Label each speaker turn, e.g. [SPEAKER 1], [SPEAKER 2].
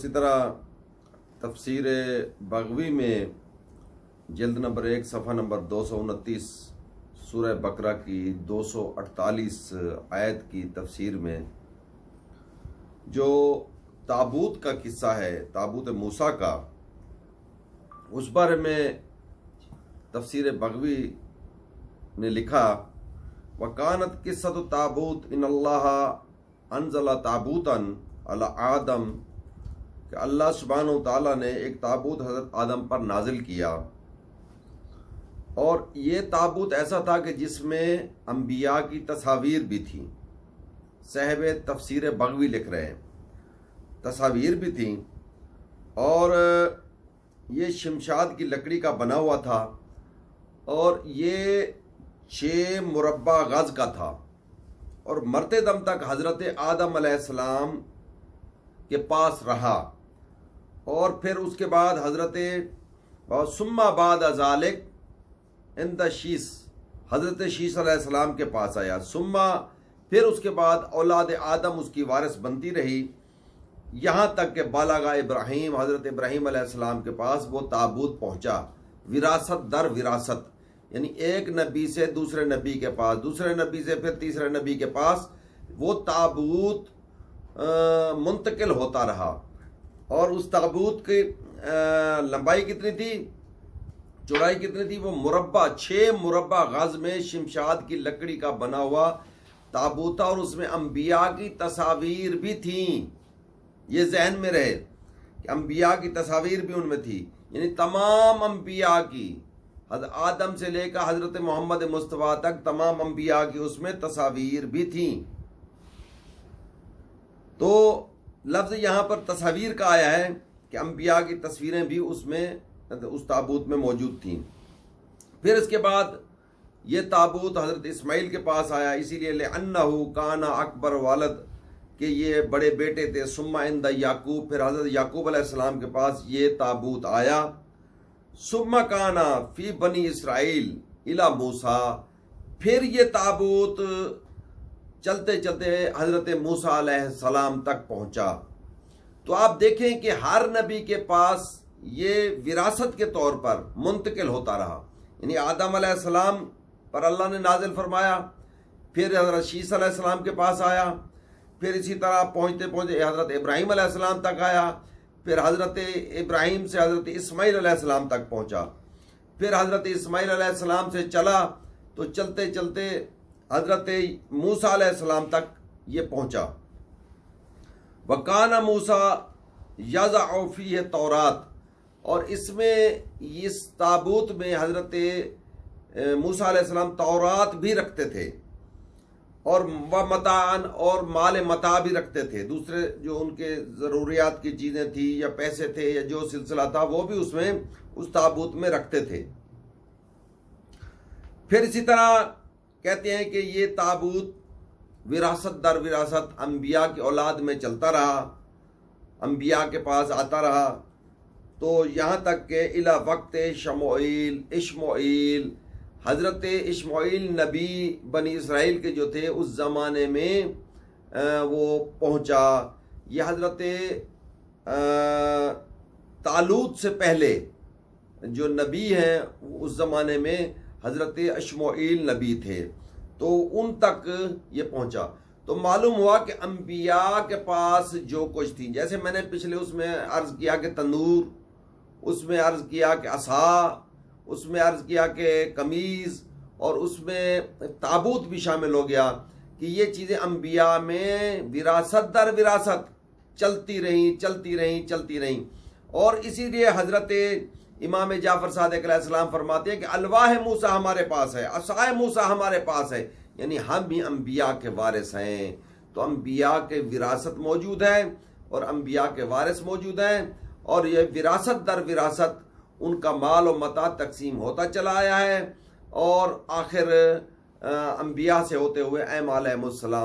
[SPEAKER 1] इसी तरह तफसीर बग़वी में जल्द नंबर 1 सफ़ा नंबर 229 सूरह बकरा की 248 आयत की तफसीर में जो ताबूत का किस्सा है, ताबूत मूसा का, उस बारे में तफसीर बग़वी ने लिखा, वकानत किस्सतु ताबूत इन्नल्लाह अनज़ला ताबूतन अला आदम, कि अल्लाह सुब्हानहू तआला ने एक ताबूत हज़रत आदम पर नाजिल किया। और ये ताबूत ऐसा था कि जिसमें अंबिया की तस्वीर भी थी। साहिब तफसीर बग़वी लिख रहे हैं, तस्वीर भी थी और ये शमशाद की लकड़ी का बना हुआ था और ये 6 मुरब्बा गज का था और मरते दम तक हज़रत आदम अलैहिस्सलाम के पास रहा। और फिर उसके बाद हज़रत सुम्मा बाद अज़ालिक इंद शीस, हज़रत शीस अलैहिस्सलाम के पास आया। सुम्मा फिर उसके बाद औलाद आदम उसकी वारिस बनती रही, यहाँ तक कि बालागा इब्राहीम, हज़रत इब्राहीम अलैहिस्सलाम के पास वो ताबूत पहुँचा। विरासत दर विरासत, यानी एक नबी से दूसरे नबी के पास, दूसरे नबी से फिर तीसरे नबी के पास वो ताबूत मुंतकिल होता रहा। और उस ताबूत की लंबाई कितनी थी, चौड़ाई कितनी थी, वो मुरब्बा 6 मुरब्बा गज में शमशाद की लकड़ी का बना हुआ ताबूत था और उसमें अंबिया की तस्वीर भी थी। ये जहन में रहे कि अंबिया की तस्वीर भी उनमें थी, यानी तमाम अंबिया की, आदम से लेकर हज़रत मोहम्मद मुस्तफ़ा तक तमाम अंबिया की उसमें तस्वीर भी थी। तो लफ्ज़ यहाँ पर तस्वीर का आया है कि अंबिया की तस्वीरें भी उसमें, उस ताबूत में मौजूद थीं। फिर इसके बाद ये ताबूत हज़रत इस्माइल के पास आया, इसीलिए लिअन्नहु काना अकबर वालद, कि ये बड़े बेटे थे। सुम्मा इंद याकूब, फिर हज़रत याकूब अलैहिस्सलाम के पास ये ताबूत आया। सुम्मा काना फ़ी बनी इसराइल इला मूसा, फिर ये ताबूत चलते चलते हज़रत मूसा अलैहिस्सलाम तक पहुँचा। तो आप देखें कि हर नबी के पास ये विरासत के तौर पर मुंतकिल होता रहा, यानी आदम अलैहिस्सलाम पर अल्लाह ने नाजिल फरमाया, फिर हज़रत शीस अलैहिस्सलाम के पास आया, फिर इसी तरह पहुँचते पहुँचते हज़रत इब्राहीम अलैहिस्सलाम तक आया, फिर हज़रत इब्राहीम से हज़रत इस्माइल अलैहिस्सलाम तक पहुँचा, फिर हज़रत इस्माइल अलैहिस्सलाम से चला तो चलते चलते हज़रत मूसा अलैहिस्सलाम तक ये पहुँचा। वकाना मूसा यज़अ फ़ीह तौरात, और इसमें इस ताबूत में हज़रत मूसा अलैहिस्सलाम तौरात भी रखते थे और व मतान और माल मता भी रखते थे। दूसरे जो उनके ज़रूरियात की चीज़ें थी या पैसे थे या जो सिलसिला था वो भी उसमें उस ताबूत में रखते थे। फिर इसी तरह कहते हैं कि ये ताबूत विरासत दर विरासत अंबिया की औलाद में चलता रहा, अंबिया के पास आता रहा। तो यहाँ तक के इला वक्त शमूएल इश्माईल, हज़रत इश्माईल नबी बनी इसराइल के जो थे उस ज़माने में वो पहुँचा। ये हज़रत तालूत से पहले जो नबी हैं उस ज़माने में हज़रत इश्माईल नबी थे, तो उन तक ये पहुँचा। तो मालूम हुआ कि अंबिया के पास जो कुछ थी, जैसे मैंने पिछले उसमें अर्ज़ किया कि तंदूर, उसमें अर्ज़ किया कि असा, उसमें अर्ज़ किया कि कमीज़, और उसमें ताबूत भी शामिल हो गया कि ये चीज़ें अंबिया में विरासत दर विरासत चलती रहीं चलती रहीं चलती रहीं। और इसीलिए हज़रत इमाम जाफ़र सादिक़ अलैहिस्सलाम फरमाते हैं कि अलवाह मूसा हमारे पास है, असाए मूसा हमारे पास है, यानी हम भी अंबिया के वारिस हैं। तो अंबिया के विरासत मौजूद है और अंबिया के वारिस मौजूद हैं, और ये विरासत दर विरासत उनका माल और मता तकसीम होता चला आया है और आखिर अंबिया से होते हुए ऐम अलैहिमुस्सलाम